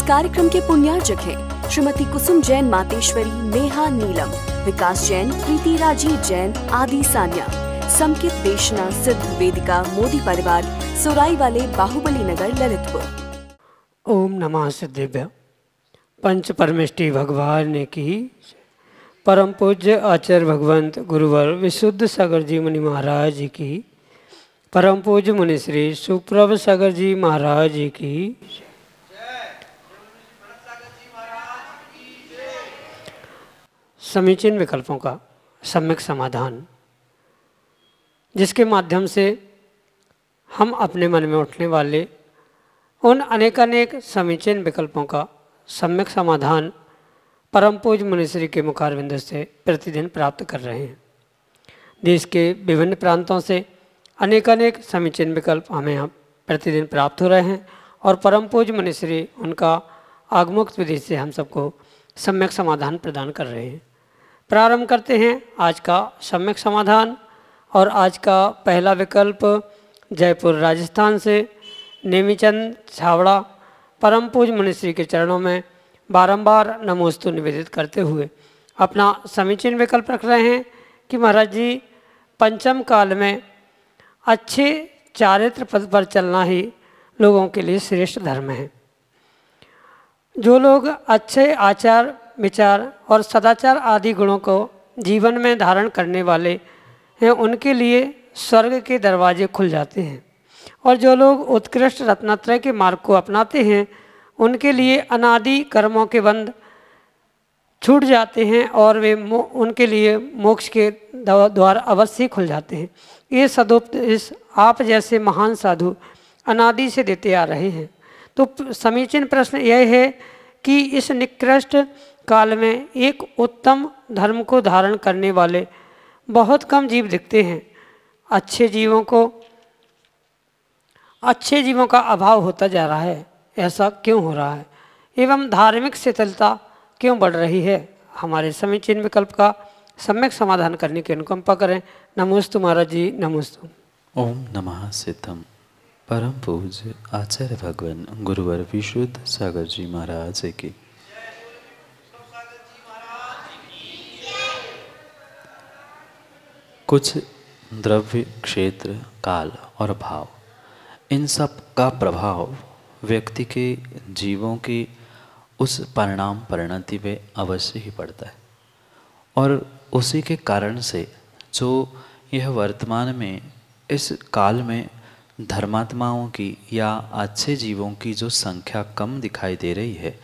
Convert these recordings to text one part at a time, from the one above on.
कार्यक्रम के पुण्यार्चक हैं श्रीमती कुसुम जैन मातेश्वरी, नेहा नीलम, विकास जैन, प्रीति राजीव जैन, आदि सान्या, समकित देशना सिद्ध वेदिका मोदी परिवार, सोराई वाले बाहुबली नगर, ललितपुर। ओम नमः सिद्धेभ्य। पंच परमेष्टि भगवान की परम पूज्य आचार्य भगवंत गुरुवर विशुद्ध सागर जी मुनि महाराज की, परम पूज्य मुनि श्री सुप्रभ सागर जी महाराज की, समीचीन विकल्पों का सम्यक समाधान, जिसके माध्यम से हम अपने मन में उठने वाले उन अनेकानेक समीचीन विकल्पों का सम्यक समाधान परम पूज्य मुनिश्री के मुखारविंद से प्रतिदिन प्राप्त कर रहे हैं। देश के विभिन्न प्रांतों से अनेकानेक समीचीन विकल्प हमें यहाँ प्रतिदिन प्राप्त हो रहे हैं और परम पूज्य मुनिश्री उनका आगमुक्त विधि से हम सबको सम्यक समाधान प्रदान कर रहे हैं। प्रारंभ करते हैं आज का सम्यक समाधान। और आज का पहला विकल्प जयपुर राजस्थान से नेमीचंद छावड़ा परम पूज्य मुनिश्री के चरणों में बारंबार नमोस्तु निवेदित करते हुए अपना समीचीन विकल्प रख रहे हैं कि महाराज जी, पंचम काल में अच्छे चारित्र पद पर चलना ही लोगों के लिए श्रेष्ठ धर्म है। जो लोग अच्छे आचार विचार और सदाचार आदि गुणों को जीवन में धारण करने वाले हैं, उनके लिए स्वर्ग के दरवाजे खुल जाते हैं। और जो लोग उत्कृष्ट रत्नत्रय के मार्ग को अपनाते हैं, उनके लिए अनादि कर्मों के बंध छूट जाते हैं और वे उनके लिए मोक्ष के द्वार अवश्य खुल जाते हैं। ये सदुपदेश आप जैसे महान साधु अनादि से देते आ रहे हैं। तो समीचीन प्रश्न यह है कि इस निकृष्ट काल में एक उत्तम धर्म को धारण करने वाले बहुत कम जीव दिखते हैं। अच्छे जीवों का अभाव होता जा रहा है। ऐसा क्यों हो रहा है एवं धार्मिक शिथिलता क्यों बढ़ रही है? हमारे समीचीन विकल्प का सम्यक समाधान करने की अनुकंपा करें। नमोस्तु महाराज जी, नमोस्तु। ओम नमः सिद्धम। परम पूज्य आचार्य भगवान गुरुवर विशुद्ध सागर जी महाराज की। कुछ द्रव्य, क्षेत्र, काल और भाव, इन सब का प्रभाव व्यक्ति के जीवों की उस परिणाम परिणति पे अवश्य ही पड़ता है। और उसी के कारण से जो यह वर्तमान में इस काल में धर्मात्माओं की या अच्छे जीवों की जो संख्या कम दिखाई दे रही है,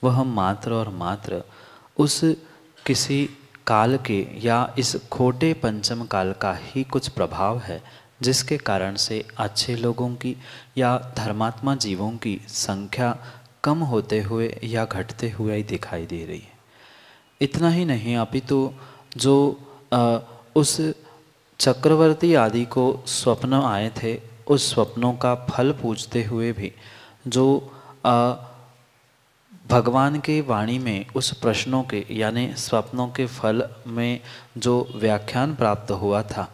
वह मात्र और मात्र उस किसी काल के या इस खोटे पंचम काल का ही कुछ प्रभाव है, जिसके कारण से अच्छे लोगों की या धर्मात्मा जीवों की संख्या कम होते हुए या घटते हुए ही दिखाई दे रही है। इतना ही नहीं, अपितु जो उस चक्रवर्ती आदि को स्वप्न आए थे, उस स्वप्नों का फल पूछते हुए भी जो भगवान के वाणी में उस प्रश्नों के यानी स्वप्नों के फल में जो व्याख्यान प्राप्त हुआ था,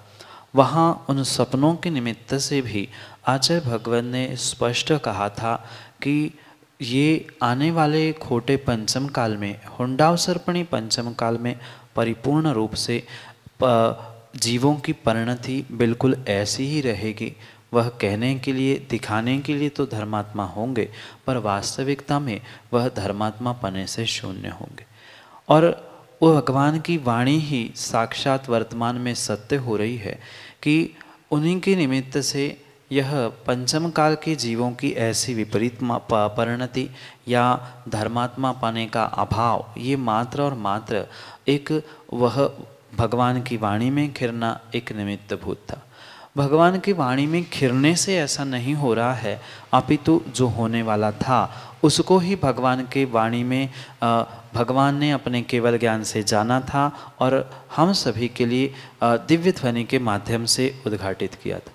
वहाँ उन सपनों के निमित्त से भी आचार्य भगवान ने स्पष्ट कहा था कि ये आने वाले खोटे पंचम काल में, हुंडावसर्पणी पंचम काल में परिपूर्ण रूप से जीवों की परिणति बिल्कुल ऐसी ही रहेगी। वह कहने के लिए, दिखाने के लिए तो धर्मात्मा होंगे, पर वास्तविकता में वह धर्मात्मा पने से शून्य होंगे। और वो भगवान की वाणी ही साक्षात वर्तमान में सत्य हो रही है कि उन्हीं के निमित्त से यह पंचम काल के जीवों की ऐसी विपरीत परिणति या धर्मात्मा पाने का अभाव, ये मात्र और मात्र एक वह भगवान की वाणी में खिरना एक निमित्त भूत था। भगवान की वाणी में खिरने से ऐसा नहीं हो रहा है, अपितु जो होने वाला था उसको ही भगवान के वाणी में भगवान ने अपने केवल ज्ञान से जाना था और हम सभी के लिए दिव्य ध्वनि के माध्यम से उद्घाटित किया था।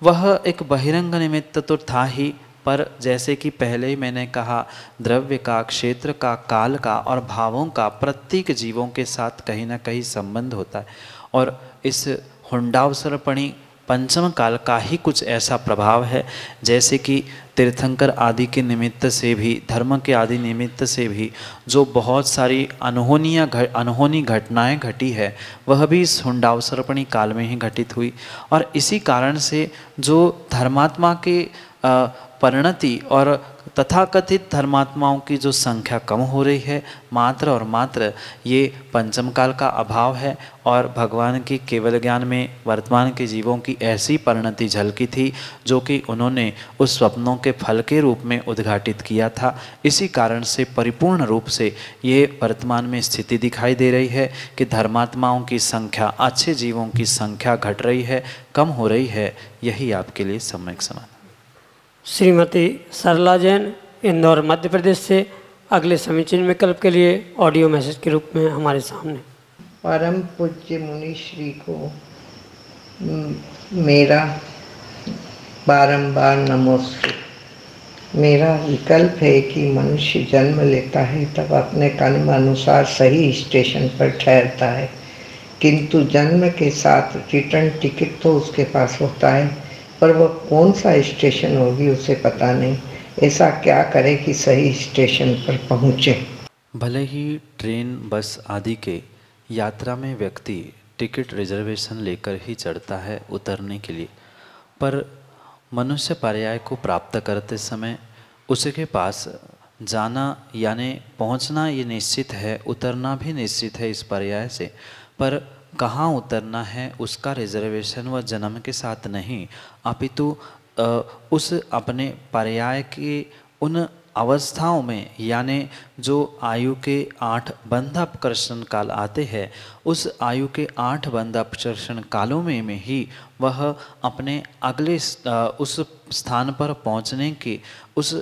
वह एक बहिरंग निमित्त तो था ही, पर जैसे कि पहले ही मैंने कहा, द्रव्य का, क्षेत्र का, काल का और भावों का प्रत्येक जीवों के साथ कहीं ना कहीं संबंध होता है। और इस हुंडावसर्पणी पंचम काल का ही कुछ ऐसा प्रभाव है, जैसे कि तीर्थंकर आदि के निमित्त से भी, धर्म के आदि निमित्त से भी जो बहुत सारी अनहोनी घटनाएं घटी है, वह भी इस हुंडावसर्पणी काल में ही घटित हुई। और इसी कारण से जो धर्मात्मा के परिणति और तथाकथित धर्मात्माओं की जो संख्या कम हो रही है, मात्र और मात्र ये पंचम काल का अभाव है। और भगवान की केवल ज्ञान में वर्तमान के जीवों की ऐसी परिणति झलकी थी जो कि उन्होंने उस स्वप्नों के फल के रूप में उद्घाटित किया था। इसी कारण से परिपूर्ण रूप से ये वर्तमान में स्थिति दिखाई दे रही है कि धर्मात्माओं की संख्या, अच्छे जीवों की संख्या घट रही है, कम हो रही है। यही आपके लिए सम्यक समाधान। श्रीमती सरला जैन, इंदौर, मध्य प्रदेश से अगले समीचीन विकल्प के लिए ऑडियो मैसेज के रूप में हमारे सामने। परम पूज्य मुनि श्री को मेरा बारंबार नमोस्तु। मेरा विकल्प है कि मनुष्य जन्म लेता है तब अपने कर्म अनुसार सही स्टेशन पर ठहरता है, किंतु जन्म के साथ रिटर्न टिकट तो उसके पास होता है, पर वह कौन सा स्टेशन होगी उसे पता नहीं। ऐसा क्या करे कि सही स्टेशन पर पहुँचे। भले ही ट्रेन, बस आदि के यात्रा में व्यक्ति टिकट रिजर्वेशन लेकर ही चढ़ता है उतरने के लिए, पर मनुष्य पर्याय को प्राप्त करते समय उसके पास जाना यानी पहुंचना ये निश्चित है, उतरना भी निश्चित है इस पर्याय से, पर कहाँ उतरना है उसका रिजर्वेशन वह जन्म के साथ नहीं, अपितु उस अपने पर्याय के उन अवस्थाओं में, यानी जो आयु के 8 बंध अपकर्षण काल आते हैं, उस आयु के 8 बंध अपकर्षण कालों में ही वह अपने अगले उस स्थान पर पहुंचने के उस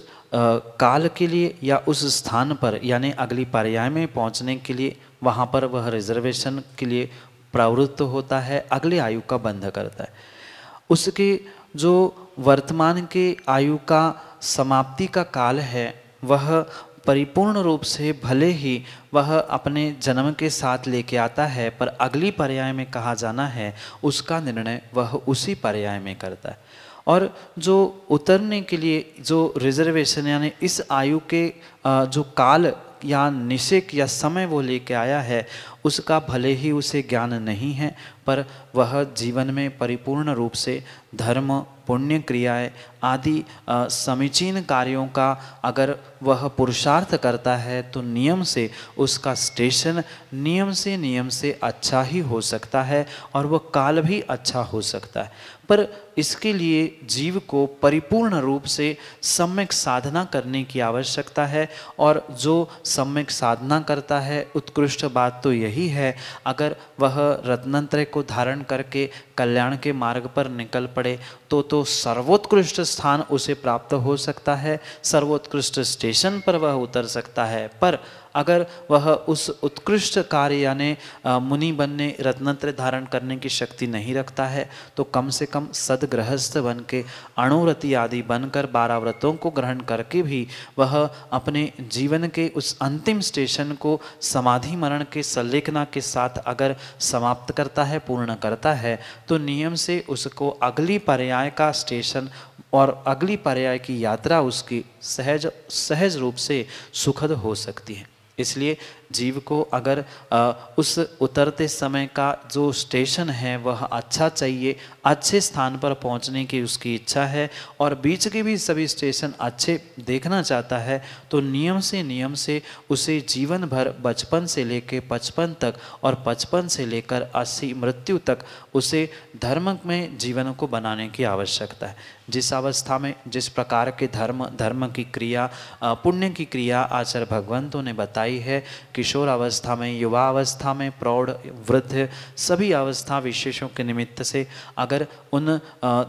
काल के लिए या उस स्थान पर यानी अगली पर्याय में पहुंचने के लिए वहाँ पर वह रिजर्वेशन के लिए प्रवृत्त होता है, अगले आयु का बंध करता है। उसके जो वर्तमान के आयु का समाप्ति का काल है वह परिपूर्ण रूप से भले ही वह अपने जन्म के साथ लेके आता है, पर अगली पर्याय में कहाँ जाना है उसका निर्णय वह उसी पर्याय में करता है। और जो उतरने के लिए जो रिजर्वेशन यानी इस आयु के जो काल या निषेक या समय वो लेके आया है, उसका भले ही उसे ज्ञान नहीं है, पर वह जीवन में परिपूर्ण रूप से धर्म, पुण्य क्रियाएं आदि समीचीन कार्यों का अगर वह पुरुषार्थ करता है तो नियम से उसका स्टेशन नियम से अच्छा ही हो सकता है और वह काल भी अच्छा हो सकता है। पर इसके लिए जीव को परिपूर्ण रूप से सम्यक साधना करने की आवश्यकता है, और जो सम्यक साधना करता है उत्कृष्ट बात तो यही है, अगर वह रत्नत्रय को धारण करके कल्याण के मार्ग पर निकल पड़े तो सर्वोत्कृष्ट स्थान उसे प्राप्त हो सकता है, सर्वोत्कृष्ट स्टेशन पर वह उतर सकता है। पर अगर वह उस उत्कृष्ट कार्य यानी मुनि बनने, रत्नत्रय धारण करने की शक्ति नहीं रखता है तो कम से कम सदगृहस्थ बन के अणुव्रती आदि बनकर 12 व्रतों को ग्रहण करके भी वह अपने जीवन के उस अंतिम स्टेशन को समाधि मरण के संलेखना के साथ अगर समाप्त करता है, पूर्ण करता है, तो नियम से उसको अगली पर्याय का स्टेशन और अगली पर्याय की यात्रा उसकी सहज रूप से सुखद हो सकती है। इसलिए जीव को अगर उस उतरते समय का जो स्टेशन है वह अच्छा चाहिए, अच्छे स्थान पर पहुंचने की उसकी इच्छा है और बीच के भी सभी स्टेशन अच्छे देखना चाहता है, तो नियम से उसे जीवन भर बचपन से लेकर 55 तक और 55 से लेकर 80 मृत्यु तक उसे धर्म में जीवन को बनाने की आवश्यकता है। जिस अवस्था में जिस प्रकार के धर्म की क्रिया, पुण्य की क्रिया आचार्य भगवंतों ने बताई है, किशोर अवस्था में, युवा अवस्था में, प्रौढ़, वृद्ध, सभी अवस्था विशेषों के निमित्त से अगर उन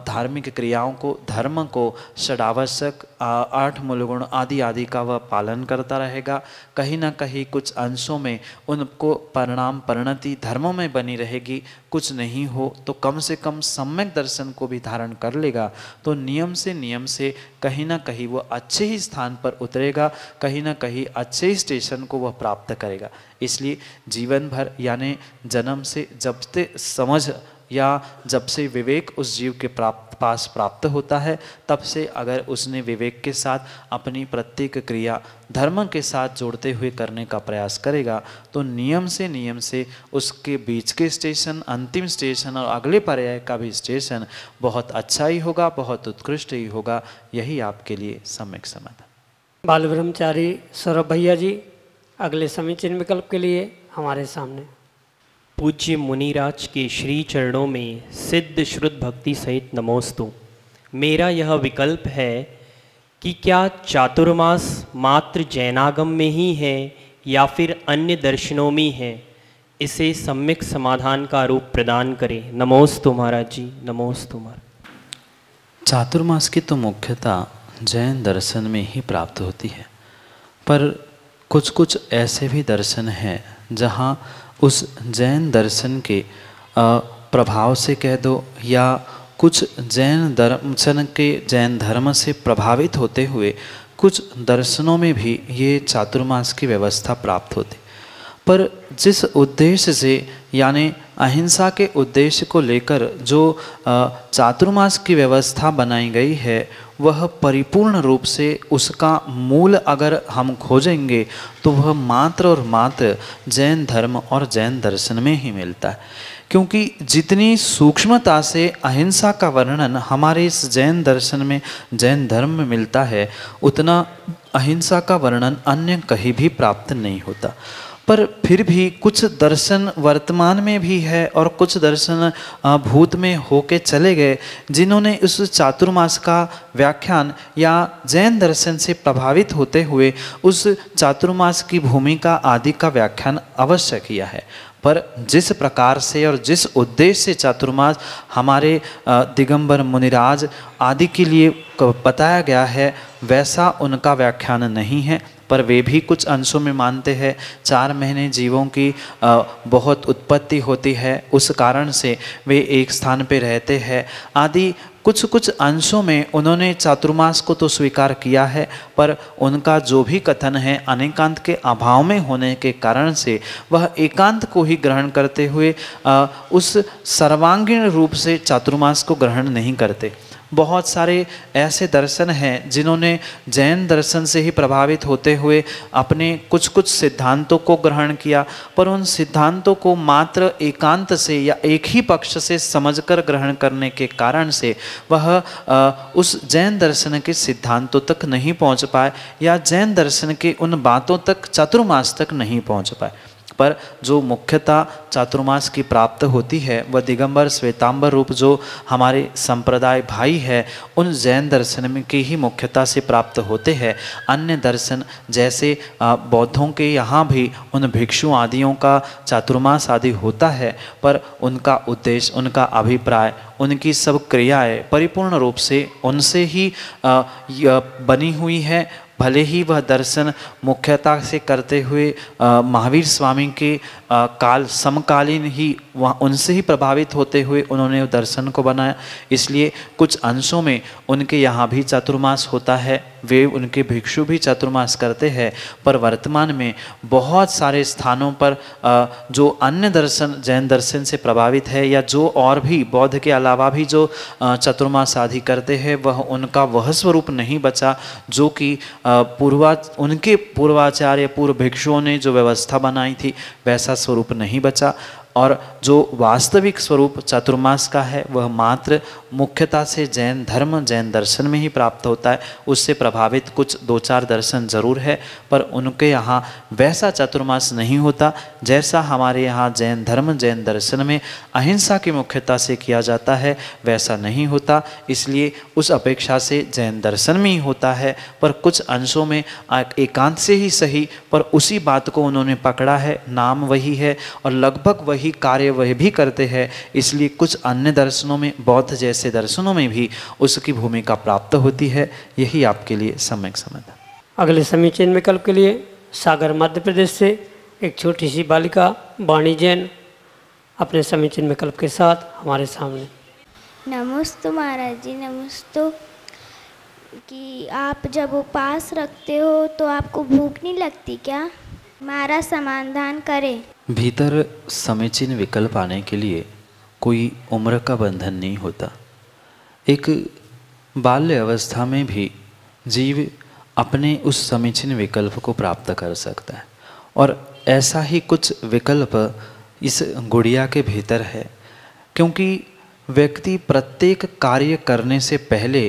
धार्मिक क्रियाओं को, धर्म को, षडावश्यक 8 मूलगुण आदि का वह पालन करता रहेगा, कहीं ना कहीं कुछ अंशों में उनको परिणति धर्मों में बनी रहेगी, कुछ नहीं हो तो कम से कम सम्यक दर्शन को भी धारण कर लेगा, तो नियम से कहीं ना कहीं वो अच्छे ही स्थान पर उतरेगा, कहीं ना कहीं अच्छे ही स्टेशन को वह प्राप्त करेगा। इसलिए जीवन भर यानी जन्म से जब से समझ या जब से विवेक उस जीव के पास प्राप्त होता है, तब से अगर उसने विवेक के साथ अपनी प्रत्येक क्रिया धर्म के साथ जोड़ते हुए करने का प्रयास करेगा, तो नियम से उसके बीच के स्टेशन, अंतिम स्टेशन और अगले पर्याय का भी स्टेशन बहुत अच्छा ही होगा, बहुत उत्कृष्ट ही होगा। यही आपके लिए सम्यक समाधान। बाल ब्रह्मचारी सौरभ भैया जी अगले समीचीन विकल्प के लिए हमारे सामने। पूज्य मुनिराज के श्री चरणों में सिद्ध शुद्ध भक्ति सहित नमोस्तु। मेरा यह विकल्प है कि क्या चातुर्मास मात्र जैनागम में ही है या फिर अन्य दर्शनों में है, इसे सम्यक समाधान का रूप प्रदान करें। नमोस्तु महाराज जी, नमोस्तु महाराज। चातुर्मास की तो मुख्यता जैन दर्शन में ही प्राप्त होती है, पर कुछ कुछ ऐसे भी दर्शन हैं जहाँ उस जैन दर्शन के प्रभाव से कह दो, या कुछ जैन दर्शन के जैन धर्म से प्रभावित होते हुए कुछ दर्शनों में भी ये चातुर्मास की व्यवस्था प्राप्त होती। पर जिस उद्देश्य से, यानी अहिंसा के उद्देश्य को लेकर जो चातुर्मास की व्यवस्था बनाई गई है, वह परिपूर्ण रूप से उसका मूल अगर हम खोजेंगे तो वह मात्र और मात्र जैन धर्म और जैन दर्शन में ही मिलता है। क्योंकि जितनी सूक्ष्मता से अहिंसा का वर्णन हमारे इस जैन दर्शन में, जैन धर्म में मिलता है, उतना अहिंसा का वर्णन अन्य कहीं भी प्राप्त नहीं होता। पर फिर भी कुछ दर्शन वर्तमान में भी है और कुछ दर्शन भूत में होके चले गए, जिन्होंने उस चातुर्मास का व्याख्यान या जैन दर्शन से प्रभावित होते हुए उस चातुर्मास की भूमिका आदि का व्याख्यान अवश्य किया है। पर जिस प्रकार से और जिस उद्देश्य से चातुर्मास हमारे दिगंबर मुनिराज आदि के लिए बताया गया है, वैसा उनका व्याख्यान नहीं है। पर वे भी कुछ अंशों में मानते हैं 4 महीने जीवों की बहुत उत्पत्ति होती है, उस कारण से वे एक स्थान पे रहते हैं आदि कुछ कुछ अंशों में उन्होंने चातुर्मास को तो स्वीकार किया है, पर उनका जो भी कथन है अनेकांत के अभाव में होने के कारण से वह एकांत को ही ग्रहण करते हुए उस सर्वांगीण रूप से चातुर्मास को ग्रहण नहीं करते। बहुत सारे ऐसे दर्शन हैं जिन्होंने जैन दर्शन से ही प्रभावित होते हुए अपने कुछ कुछ सिद्धांतों को ग्रहण किया, पर उन सिद्धांतों को मात्र एकांत से या एक ही पक्ष से समझकर ग्रहण करने के कारण से वह उस जैन दर्शन के सिद्धांतों तक नहीं पहुंच पाए या जैन दर्शन के उन बातों तक, चातुर्मास तक नहीं पहुंच पाए। पर जो मुख्यतः चातुर्मास की प्राप्त होती है वह दिगंबर श्वेतांबर रूप जो हमारे संप्रदाय भाई है उन जैन दर्शन में की ही मुख्यता से प्राप्त होते हैं। अन्य दर्शन जैसे बौद्धों के यहाँ भी उन भिक्षु आदियों का चातुर्मास आदि होता है, पर उनका उद्देश्य, उनका अभिप्राय, उनकी सब क्रियाएं परिपूर्ण रूप से उनसे ही बनी हुई है। भले ही वह दर्शन मुख्यता से करते हुए महावीर स्वामी के काल समकालीन ही वह उनसे ही प्रभावित होते हुए उन्होंने दर्शन को बनाया, इसलिए कुछ अंशों में उनके यहाँ भी चातुर्मास होता है, वे उनके भिक्षु भी चातुर्मास करते हैं। पर वर्तमान में बहुत सारे स्थानों पर जो अन्य दर्शन जैन दर्शन से प्रभावित है या जो और भी बौद्ध के अलावा भी जो चातुर्मास आदि करते हैं, वह उनका वह स्वरूप नहीं बचा जो कि उनके पूर्वाचार्य पूर्व भिक्षुओं ने जो व्यवस्था बनाई थी वैसा स्वरूप नहीं बचा। और जो वास्तविक स्वरूप चातुर्मास का है वह मात्र मुख्यता से जैन धर्म, जैन दर्शन में ही प्राप्त होता है। उससे प्रभावित कुछ 2-4 दर्शन जरूर है, पर उनके यहाँ वैसा चातुर्मास नहीं होता जैसा हमारे यहाँ जैन धर्म, जैन दर्शन में अहिंसा की मुख्यता से किया जाता है, वैसा नहीं होता। इसलिए उस अपेक्षा से जैन दर्शन में ही होता है, पर कुछ अंशों में एकांत से ही सही, पर उसी बात को उन्होंने पकड़ा है, नाम वही है और लगभग वही कार्य वह भी करते हैं। इसलिए कुछ अन्य दर्शनों में, बौद्ध जैसे दर्शनों में भी उसकी भूमिका प्राप्त होती है। यही आपके लिए सम्यक समाधान। अगले समीचीन विकल्प के लिए सागर मध्य प्रदेश से एक छोटी सी बालिका वाणी जैन अपने समीचीन विकल्प के साथ हमारे सामने। नमस्ते महाराज जी, नमस्ते। कि आप जब उपवास रखते हो तो आपको भूख नहीं लगती क्या? हमारा समाधान करें। भीतर समीचीन विकल्प आने के लिए कोई उम्र का बंधन नहीं होता। एक बाल्य अवस्था में भी जीव अपने उस समीचीन विकल्प को प्राप्त कर सकता है, और ऐसा ही कुछ विकल्प इस गुड़िया के भीतर है, क्योंकि व्यक्ति प्रत्येक कार्य करने से पहले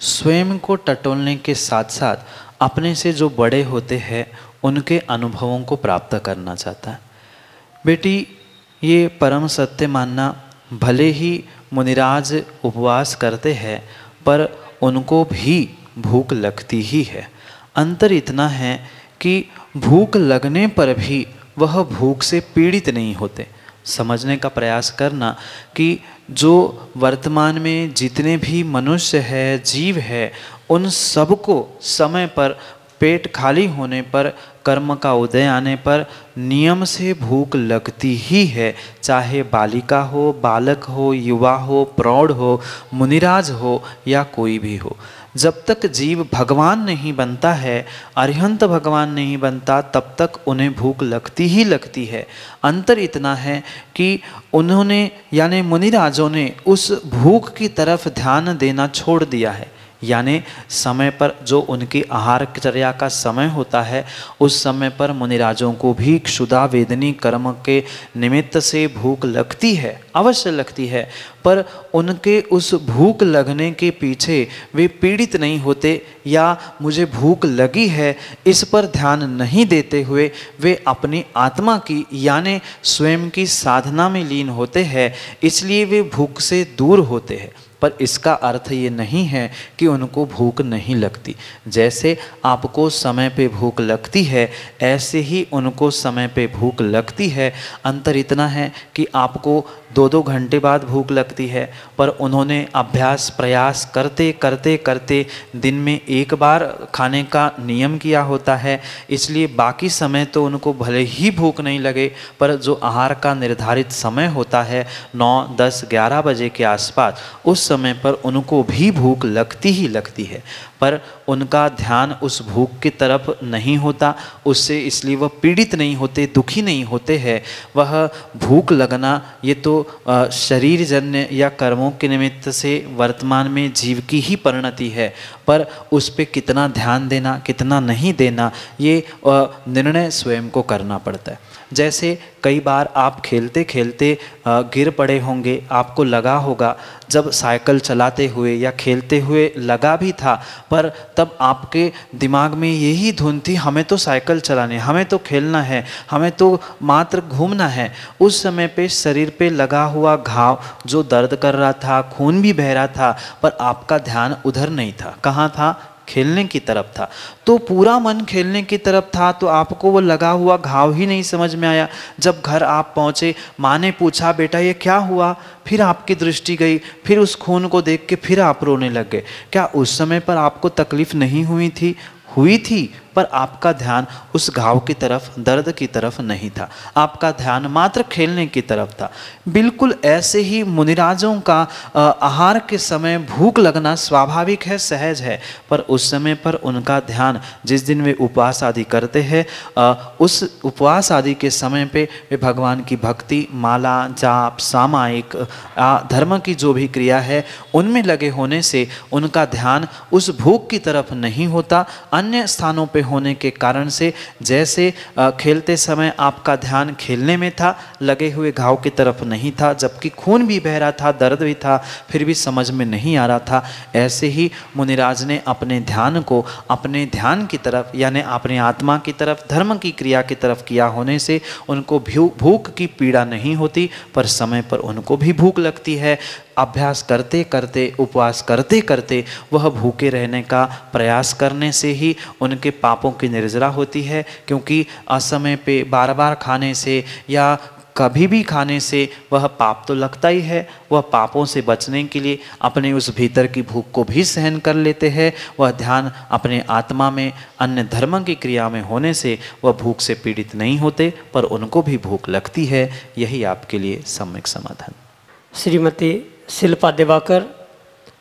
स्वयं को टटोलने के साथ साथ अपने से जो बड़े होते हैं उनके अनुभवों को प्राप्त करना चाहता है। बेटी, ये परम सत्य मानना, भले ही मुनिराज उपवास करते हैं पर उनको भी भूख लगती ही है। अंतर इतना है कि भूख लगने पर भी वह भूख से पीड़ित नहीं होते। समझने का प्रयास करना कि जो वर्तमान में जितने भी मनुष्य है, जीव है, उन सबको समय पर, पेट खाली होने पर, कर्म का उदय आने पर नियम से भूख लगती ही है। चाहे बालिका हो, बालक हो, युवा हो, प्रौढ़ हो, मुनिराज हो या कोई भी हो। जब तक जीव भगवान नहीं बनता है, अरिहंत भगवान नहीं बनता, तब तक उन्हें भूख लगती ही लगती है। अंतर इतना है कि उन्होंने यानी मुनिराजों ने उस भूख की तरफ ध्यान देना छोड़ दिया है। यानी समय पर जो उनकी आहारचर्या का समय होता है, उस समय पर मुनिराजों को भी क्षुधा वेदनी कर्म के निमित्त से भूख लगती है, अवश्य लगती है, पर उनके उस भूख लगने के पीछे वे पीड़ित नहीं होते या मुझे भूख लगी है इस पर ध्यान नहीं देते हुए वे अपनी आत्मा की यानी स्वयं की साधना में लीन होते हैं, इसलिए वे भूख से दूर होते हैं। पर इसका अर्थ ये नहीं है कि उनको भूख नहीं लगती। जैसे आपको समय पे भूख लगती है, ऐसे ही उनको समय पे भूख लगती है। अंतर इतना है कि आपको 2-2 घंटे बाद भूख लगती है, पर उन्होंने अभ्यास प्रयास करते करते करते दिन में एक बार खाने का नियम किया होता है, इसलिए बाकी समय तो उनको भले ही भूख नहीं लगे, पर जो आहार का निर्धारित समय होता है 9, 10, 11 बजे के आसपास, उस समय पर उनको भी भूख लगती ही लगती है, पर उनका ध्यान उस भूख की तरफ नहीं होता उससे, इसलिए वह पीड़ित नहीं होते, दुखी नहीं होते हैं। वह भूख लगना ये तो शरीर जन्य या कर्मों के निमित्त से वर्तमान में जीव की ही परिणति है, पर उस पे कितना ध्यान देना कितना नहीं देना ये निर्णय स्वयं को करना पड़ता है। जैसे कई बार आप खेलते खेलते गिर पड़े होंगे, आपको लगा होगा जब साइकिल चलाते हुए या खेलते हुए लगा भी था, पर तब आपके दिमाग में यही धुन थी, हमें तो साइकिल चलाने, हमें तो खेलना है, हमें तो मात्र घूमना है। उस समय पे शरीर पे लगा हुआ घाव जो दर्द कर रहा था, खून भी बह रहा था, पर आपका ध्यान उधर नहीं था। कहाँ था? खेलने की तरफ था। तो पूरा मन खेलने की तरफ था, तो आपको वो लगा हुआ घाव ही नहीं समझ में आया। जब घर आप पहुँचे, माँ ने पूछा बेटा ये क्या हुआ, फिर आपकी दृष्टि गई, फिर उस खून को देख के फिर आप रोने लग गए। क्या उस समय पर आपको तकलीफ नहीं हुई थी? हुई थी, पर आपका ध्यान उस घाव की तरफ, दर्द की तरफ नहीं था, आपका ध्यान मात्र खेलने की तरफ था। बिल्कुल ऐसे ही मुनिराजों का आहार के समय भूख लगना स्वाभाविक है, सहज है, पर उस समय पर उनका ध्यान, जिस दिन वे उपवास आदि करते हैं, उस उपवास आदि के समय पे वे भगवान की भक्ति, माला जाप, सामायिक धर्म की जो भी क्रिया है उनमें लगे होने से उनका ध्यान उस भूख की तरफ नहीं होता, अन्य स्थानों पे होने के कारण से। जैसे खेलते समय आपका ध्यान खेलने में था, लगे हुए घाव की तरफ नहीं था, जबकि खून भी बह रहा था, दर्द भी था, फिर भी समझ में नहीं आ रहा था। ऐसे ही मुनिराज ने अपने ध्यान को अपने ध्यान की तरफ यानी अपनी आत्मा की तरफ, धर्म की क्रिया की तरफ किया होने से उनको भूख की पीड़ा नहीं होती, पर समय पर उनको भी भूख लगती है। अभ्यास करते करते, उपवास करते करते वह भूखे रहने का प्रयास करने से ही उनके पापों की निर्जरा होती है, क्योंकि असमय पे बार बार खाने से या कभी भी खाने से वह पाप तो लगता ही है। वह पापों से बचने के लिए अपने उस भीतर की भूख को भी सहन कर लेते हैं। वह ध्यान अपने आत्मा में, अन्य धर्म की क्रिया में होने से वह भूख से पीड़ित नहीं होते, पर उनको भी भूख लगती है। यही आपके लिए सम्यक समाधान। श्रीमती शिल्पा दिवाकर,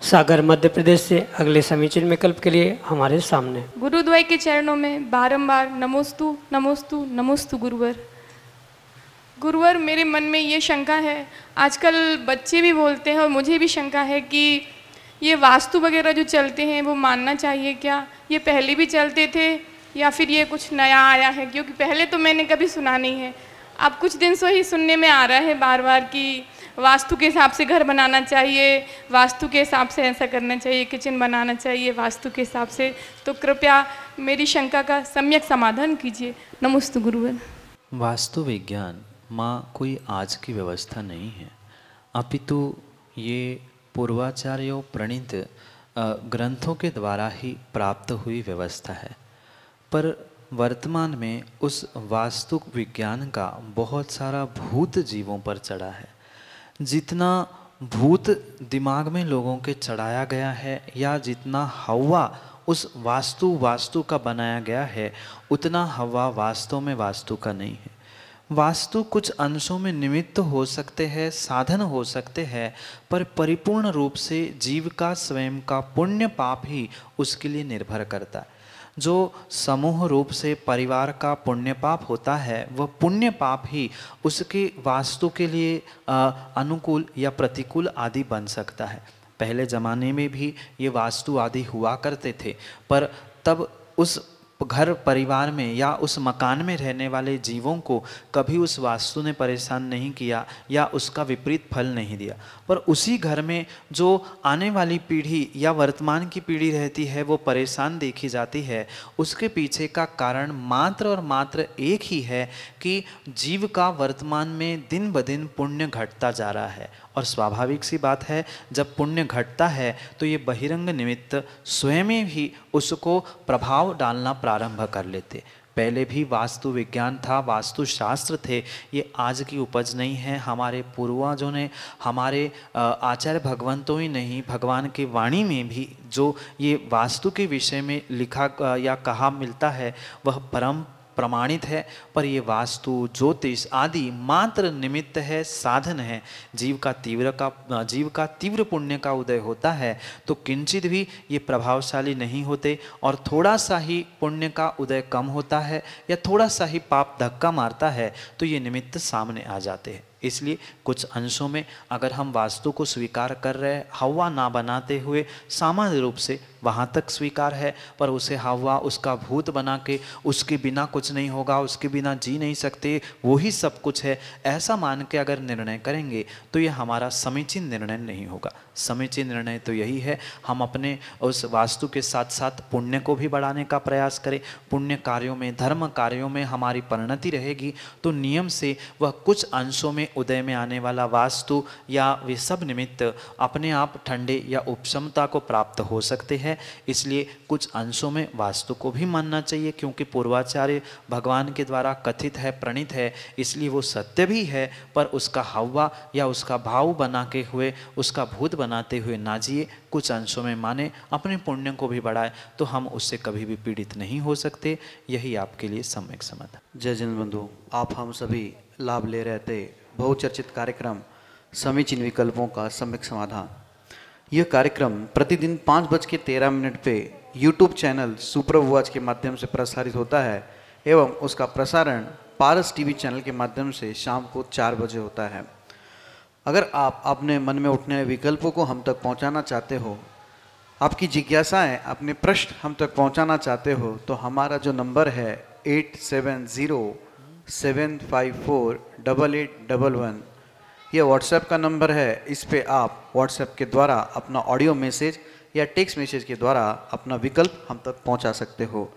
सागर, मध्य प्रदेश से अगले समीचीन विकल्प के लिए हमारे सामने। गुरुद्वय के चरणों में बारंबार नमोस्तु नमोस्तु नमोस्तु गुरुवर। गुरुवर, मेरे मन में ये शंका है, आजकल बच्चे भी बोलते हैं और मुझे भी शंका है कि ये वास्तु वगैरह जो चलते हैं वो मानना चाहिए क्या? ये पहले भी चलते थे या फिर ये कुछ नया आया है? क्योंकि पहले तो मैंने कभी सुना नहीं है, अब कुछ दिन से ही सुनने में आ रहा है बार बार कि वास्तु के हिसाब से घर बनाना चाहिए, वास्तु के हिसाब से ऐसा करना चाहिए, किचन बनाना चाहिए वास्तु के हिसाब से। तो कृपया मेरी शंका का सम्यक समाधान कीजिए। नमस्ते गुरुवर। वास्तु विज्ञान माँ कोई आज की व्यवस्था नहीं है, अपितु ये पूर्वाचार्यों प्रणीत ग्रंथों के द्वारा ही प्राप्त हुई व्यवस्था है। पर वर्तमान में उस वास्तु विज्ञान का बहुत सारा भूत जीवों पर चढ़ा है। जितना भूत दिमाग में लोगों के चढ़ाया गया है या जितना हवा उस वास्तु का बनाया गया है, उतना हवा वास्तव में वास्तु का नहीं है। वास्तु कुछ अंशों में निमित्त हो सकते हैं, साधन हो सकते हैं, पर परिपूर्ण रूप से जीव का स्वयं का पुण्य पाप ही उसके लिए निर्भर करता है। जो समूह रूप से परिवार का पुण्य पाप होता है, वह पुण्य पाप ही उसके वास्तु के लिए अनुकूल या प्रतिकूल आदि बन सकता है। पहले ज़माने में भी ये वास्तु आदि हुआ करते थे, पर तब उस घर परिवार में या उस मकान में रहने वाले जीवों को कभी उस वास्तु ने परेशान नहीं किया या उसका विपरीत फल नहीं दिया। पर उसी घर में जो आने वाली पीढ़ी या वर्तमान की पीढ़ी रहती है वो परेशान देखी जाती है। उसके पीछे का कारण मात्र और मात्र एक ही है कि जीव का वर्तमान में दिन ब दिन पुण्य घटता जा रहा है। और स्वाभाविक सी बात है, जब पुण्य घटता है तो ये बहिरंग निमित्त स्वयं ही उसको प्रभाव डालना प्रारंभ कर लेते। पहले भी वास्तु विज्ञान था, वास्तु शास्त्र थे, ये आज की उपज नहीं है। हमारे पूर्वजों ने, हमारे आचार्य भगवंतों ही नहीं, भगवान की वाणी में भी जो ये वास्तु के विषय में लिखा या कहा मिलता है वह परम प्रमाणित है। पर ये वास्तु ज्योतिष आदि मात्र निमित्त है, साधन है। जीव का तीव्र पुण्य का उदय होता है तो किंचित भी ये प्रभावशाली नहीं होते, और थोड़ा सा ही पुण्य का उदय कम होता है या थोड़ा सा ही पाप धक्का मारता है तो ये निमित्त सामने आ जाते हैं। इसलिए कुछ अंशों में अगर हम वास्तु को स्वीकार कर रहे हैं, हवा ना बनाते हुए सामान्य रूप से वहाँ तक स्वीकार है, पर उसे हवा उसका भूत बना के उसके बिना कुछ नहीं होगा, उसके बिना जी नहीं सकते, वो ही सब कुछ है, ऐसा मान के अगर निर्णय करेंगे तो ये हमारा समीचीन निर्णय नहीं होगा। समीचीन निर्णय तो यही है, हम अपने उस वास्तु के साथ साथ पुण्य को भी बढ़ाने का प्रयास करें। पुण्य कार्यों में, धर्म कार्यों में हमारी परिणति रहेगी तो नियम से वह कुछ अंशों में उदय में आने वाला वास्तु या वे सब निमित्त अपने आप ठंडे या उपशमता को प्राप्त हो सकते हैं। इसलिए कुछ अंशों में वास्तु को भी मानना चाहिए, क्योंकि पूर्वाचार्य भगवान के द्वारा कथित है, प्रणीत है, इसलिए वो सत्य भी है। पर उसका हवा या उसका भाव बना के हुए, उसका भूत बनाते हुए ना जिए, कुछ अंशों में माने, अपने पुण्य को भी बढ़ाए, तो हम उससे कभी भी पीड़ित नहीं हो सकते। यही आपके लिए सम्यक समाधान। जय जिन बंधु, आप हम सभी लाभ ले रहे थे बहुचर्चित कार्यक्रम समीचीन विकल्पों का सम्यक समाधान। यह कार्यक्रम प्रतिदिन 5:13 पे YouTube चैनल सुप्रभुवाच के माध्यम से प्रसारित होता है एवं उसका प्रसारण पारस टीवी चैनल के माध्यम से शाम को 4 बजे होता है। अगर आप अपने मन में उठने वाले विकल्पों को हम तक पहुंचाना चाहते हो, आपकी जिज्ञासाएं, अपने प्रश्न हम तक पहुंचाना चाहते हो, तो हमारा जो नंबर है 8707548811, यह व्हाट्सएप का नंबर है। इस पे आप व्हाट्सएप के द्वारा अपना ऑडियो मैसेज या टेक्स्ट मैसेज के द्वारा अपना विकल्प हम तक पहुंचा सकते हो।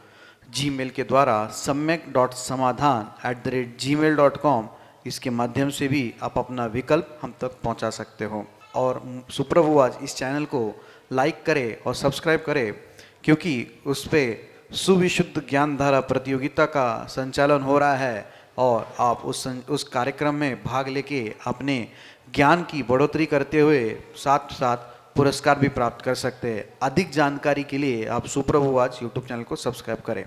जीमेल के द्वारा samyak.samadhan@gmail.com, इसके माध्यम से भी आप अपना विकल्प हम तक पहुंचा सकते हो। और सुप्रभुवाच इस चैनल को लाइक करें और सब्सक्राइब करें, क्योंकि उस पर सुविशुद्ध ज्ञान धारा प्रतियोगिता का संचालन हो रहा है और आप उस कार्यक्रम में भाग लेके अपने ज्ञान की बढ़ोतरी करते हुए साथ साथ पुरस्कार भी प्राप्त कर सकते हैं। अधिक जानकारी के लिए आप सुप्रभुवाच यूट्यूब चैनल को सब्सक्राइब करें।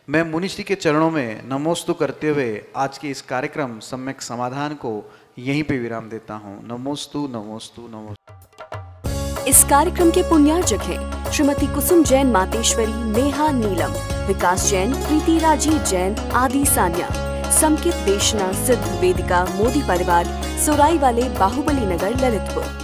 मैं मुनिश्री के चरणों में नमोस्तु करते हुए आज के इस कार्यक्रम सम्यक समाधान को यहीं पे विराम देता हूँ। नमोस्तु नमोस्तु नमोस्तु। इस कार्यक्रम के पुण्यार्चक हैं श्रीमती कुसुम जैन मातेश्वरी, नेहा नीलम, विकास जैन, प्रीति राजी जैन, आदि सान्या। समकित देशना सिद्ध वेदिका मोदी परिवार, सोराई वाले बाहुबली नगर, ललितपुर।